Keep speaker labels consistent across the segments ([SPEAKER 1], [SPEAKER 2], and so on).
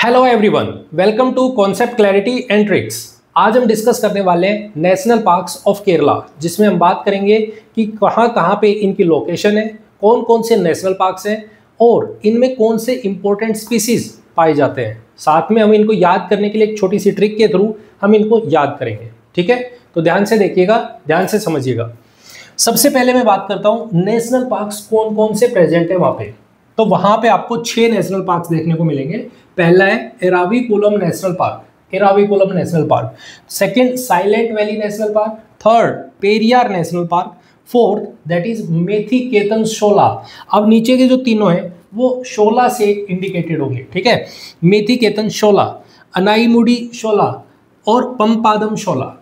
[SPEAKER 1] Hello everyone, welcome to concept clarity and tricks. आज हम discuss करने वाले हैं नेशनल पार्क्स ऑफ केरला, जिसमें हम बात करेंगे कि कहाँ कहाँ पे इनकी लोकेशन है, कौन कौन से नेशनल पार्क्स हैं और इनमें कौन से इंपॉर्टेंट स्पीसीज पाए जाते हैं। साथ में हम इनको याद करने के लिए एक छोटी सी ट्रिक के थ्रू हम इनको याद करेंगे। ठीक है, तो ध्यान से देखिएगा, ध्यान से समझिएगा। सबसे पहले मैं बात करता हूँ नेशनल पार्क्स कौन कौन से प्रेजेंट है वहाँ पे। तो वहाँ पे आपको 6 नेशनल पार्क्स देखने को मिलेंगे। पहला है Eravikulam national park, Eravikulam national park. Second silent valley national park. Third Periyar national park. Fourth that is Mathikettan Shola. अब नीचे के जो तीनों हैं वो शोला से इंडिकेटेड होंगे। ठीक है, मेथिकेतन शोला, अनाईमुडी शोला और पंपादम शोला।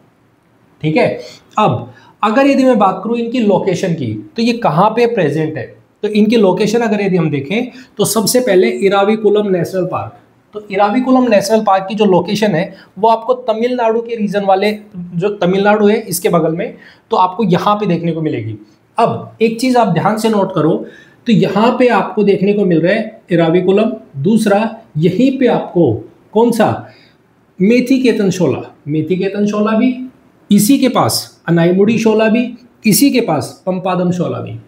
[SPEAKER 1] ठीक है, अब अगर यदि मैं बात करूं इनकी लोकेशन की, तो ये कहाँ पे प्रेजेंट है, तो इनकी लोकेशन अगर यदि हम देखें तो सबसे पहले इराविकुलम नेशनल पार्क। तो इराविकुलम नेशनल पार्क की जो लोकेशन है वो आपको तमिलनाडु के रीजन वाले, जो तमिलनाडु है इसके बगल में, तो आपको यहाँ पे देखने को मिलेगी। अब एक चीज आप ध्यान से नोट करो, तो यहाँ पे आपको देखने को मिल रहा है इराविकुलम। दूसरा यहीं पे आपको कौन सा, मेथिकेतन शोला, मेथिकेतन शोला भी इसी के पास, अनाईमुडी शोला भी इसी के पास, पंपादम शोला भी।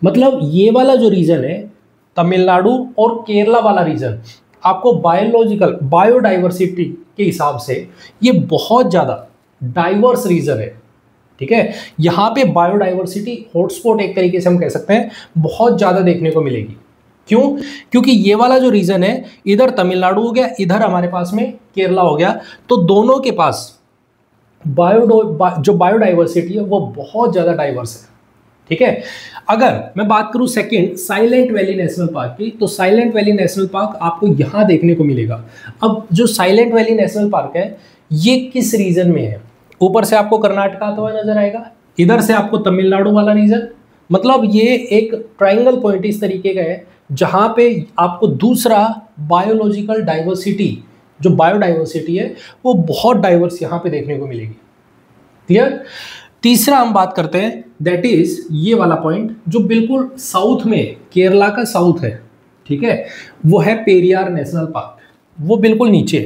[SPEAKER 1] मतलब ये वाला जो रीजन है तमिलनाडु और केरला वाला रीजन, आपको बायोलॉजिकल बायोडाइवर्सिटी के हिसाब से ये बहुत ज़्यादा डाइवर्स रीजन है। ठीक है, यहाँ पे बायोडाइवर्सिटी हॉटस्पॉट एक तरीके से हम कह सकते हैं, बहुत ज़्यादा देखने को मिलेगी। क्यों? क्योंकि ये वाला जो रीजन है, इधर तमिलनाडु हो गया, इधर हमारे पास में केरला हो गया, तो दोनों के पास जो बायोडाइवर्सिटी है वो बहुत ज़्यादा डाइवर्स है। ठीक है, अगर मैं बात करूं second silent valley national park की, तो साइलेंट वैली नेशनल पार्क आपको यहां देखने को मिलेगा। अब जो साइलेंट वैली नेशनल पार्क है ये किस रीजन में है? ऊपर से आपको कर्नाटक आता हुआ नजर आएगा, इधर से आपको तमिलनाडु वाला रीजन। मतलब ये एक ट्राइंगल पॉइंट इस तरीके का है जहां पे आपको दूसरा बायोलॉजिकल डाइवर्सिटी, जो बायोडाइवर्सिटी है वो बहुत डाइवर्स यहां पे देखने को मिलेगी। क्लियर? तीसरा हम बात करते हैं, दैट इज ये वाला पॉइंट जो बिल्कुल साउथ में, केरला का साउथ है। ठीक है, वो है पेरियार नेशनल पार्क, वो बिल्कुल नीचे है।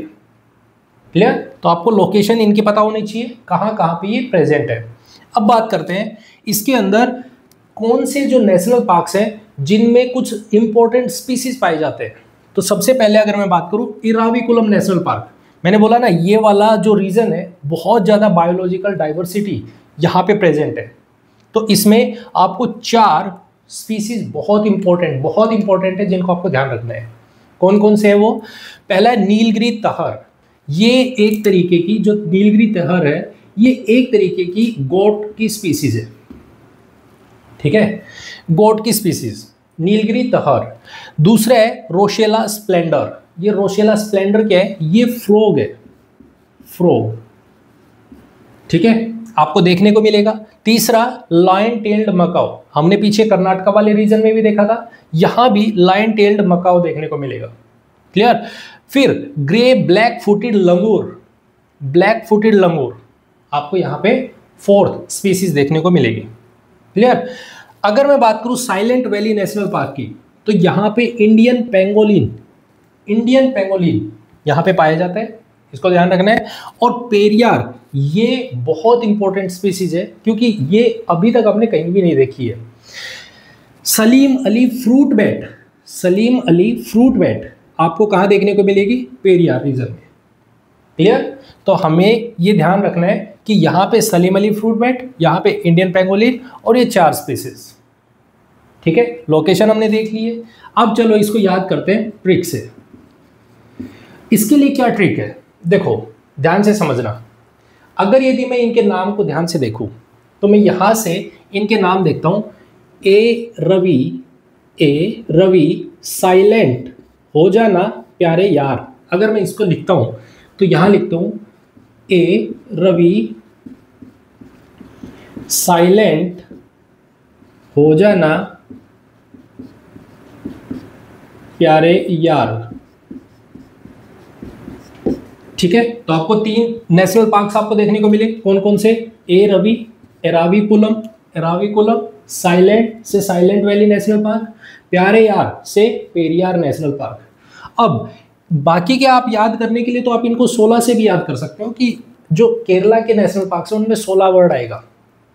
[SPEAKER 1] क्लियर? तो आपको लोकेशन इनकी पता होनी चाहिए, कहाँ कहाँ पे ये प्रेजेंट है। अब बात करते हैं इसके अंदर कौन से जो नेशनल पार्क्स हैं जिनमें कुछ इंपॉर्टेंट स्पीसीज पाए जाते हैं। तो सबसे पहले अगर मैं बात करूं इराविकुलम नेशनल पार्क, मैंने बोला ना ये वाला जो रीजन है बहुत ज़्यादा बायोलॉजिकल डाइवर्सिटी यहाँ पे प्रेजेंट है। तो इसमें आपको 4 स्पीसीज बहुत इंपॉर्टेंट है जिनको आपको ध्यान रखना है। कौन कौन से है वो? पहला है नीलगिरी तहर। ये एक तरीके की, जो नीलगिरी तहर है ये एक तरीके की गोट की स्पीसीज है। ठीक है, गोट की स्पीसीज नीलगिरी तहर। दूसरा है रोशेला स्प्लेंडर। ये रोशेला स्प्लेंडर क्या है? ये फ्रॉग है, फ्रॉग। ठीक है, आपको देखने को मिलेगा। तीसरा लायन टेल्ड मकाओ, हमने पीछे कर्नाटक वाले रीजन में भी देखा था, यहां भी लायन टेल्ड मकाओ देखने को मिलेगा। क्लियर? फिर ग्रे ब्लैक फुटेड लंगूर, ब्लैक फुटेड लंगूर आपको यहां पे 4th स्पीसीज देखने को मिलेगी। क्लियर? अगर मैं बात करूं साइलेंट वैली नेशनल पार्क की, तो यहां पे इंडियन पेंगोलिन, इंडियन पेंगोलिन यहां पे पाया जाता है, इसको ध्यान रखना है। और पेरियार ये बहुत इंपॉर्टेंट स्पीसीज है क्योंकि ये अभी तक आपने कहीं भी नहीं देखी है। Salim Ali fruit bat, Salim Ali fruit bat आपको कहाँ देखने को मिलेगी? पेरियार रीजन में। क्लियर? तो हमें ये ध्यान रखना है कि यहाँ पे सलीम अली फ्रूट बैट, यहाँ पे इंडियन पेंगोलिन और ये 4 स्पीसीज। ठीक है, लोकेशन हमने देख ली है। अब चलो इसको याद करते हैं ट्रिक से। इसके लिए क्या ट्रिक है देखो, ध्यान से समझना। अगर यदि मैं इनके नाम को ध्यान से देखूं, तो मैं यहां से इनके नाम देखता हूं, ए रवि साइलेंट हो जाना प्यारे यार। अगर मैं इसको लिखता हूं तो यहां लिखता हूं ए रवि साइलेंट हो जाना प्यारे यार। ठीक है, तो आपको 3 नेशनल पार्क्स आपको देखने को मिले। कौन कौन से? ए रवि, एराविकुलम, साइलेंट से साइलेंट वैली नेशनल पार्क, प्यारे यार से पेरियार नेशनल पार्क। अब बाकी के आप याद करने के लिए तो आप इनको 16 से भी याद कर सकते हो कि जो केरला के नेशनल पार्क है उनमें 16 वर्ड आएगा।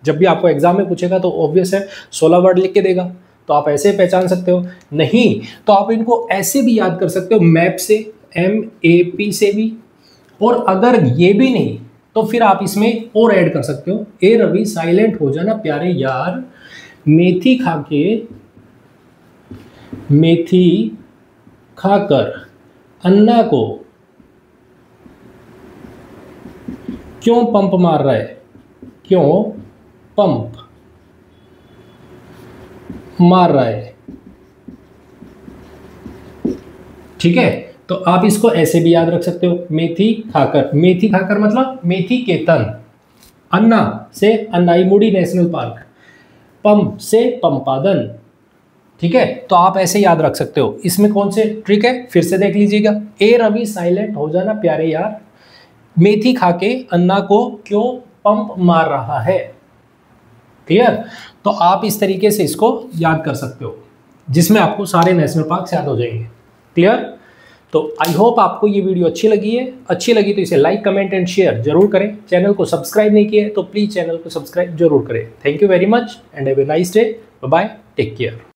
[SPEAKER 1] जब भी आपको एग्जाम में पूछेगा तो ऑब्वियस है 16 वर्ड लिख के देगा, तो आप ऐसे पहचान सकते हो। नहीं तो आप इनको ऐसे भी याद कर सकते हो, मैप से, MAP से भी। और अगर ये भी नहीं तो फिर आप इसमें और ऐड कर सकते हो, ए रवि साइलेंट हो जाना प्यारे यार, मेथी खाकर अन्ना को क्यों पंप मार रहा है, क्यों पंप मार रहा है। ठीक है, तो आप इसको ऐसे भी याद रख सकते हो, मेथी खाकर मतलब मेथी के तन, अन्ना से अन्नाईमुडी नेशनल पार्क, पंप से पंपादन। ठीक है, तो आप ऐसे याद रख सकते हो। इसमें कौन से ट्रिक है फिर से देख लीजिएगा, ए रवि साइलेंट हो जाना प्यारे यार, मेथी खाके अन्ना को क्यों पंप मार रहा है। क्लियर, तो आप इस तरीके से इसको याद कर सकते हो, जिसमें आपको सारे नेशनल पार्क याद हो जाएंगे। क्लियर, तो आई होप आपको ये वीडियो अच्छी लगी है। अच्छी लगी तो इसे लाइक, कमेंट एंड शेयर जरूर करें। चैनल को सब्सक्राइब नहीं किया है तो प्लीज चैनल को सब्सक्राइब जरूर करें। Thank you very much and have a nice day. Bye bye, take care.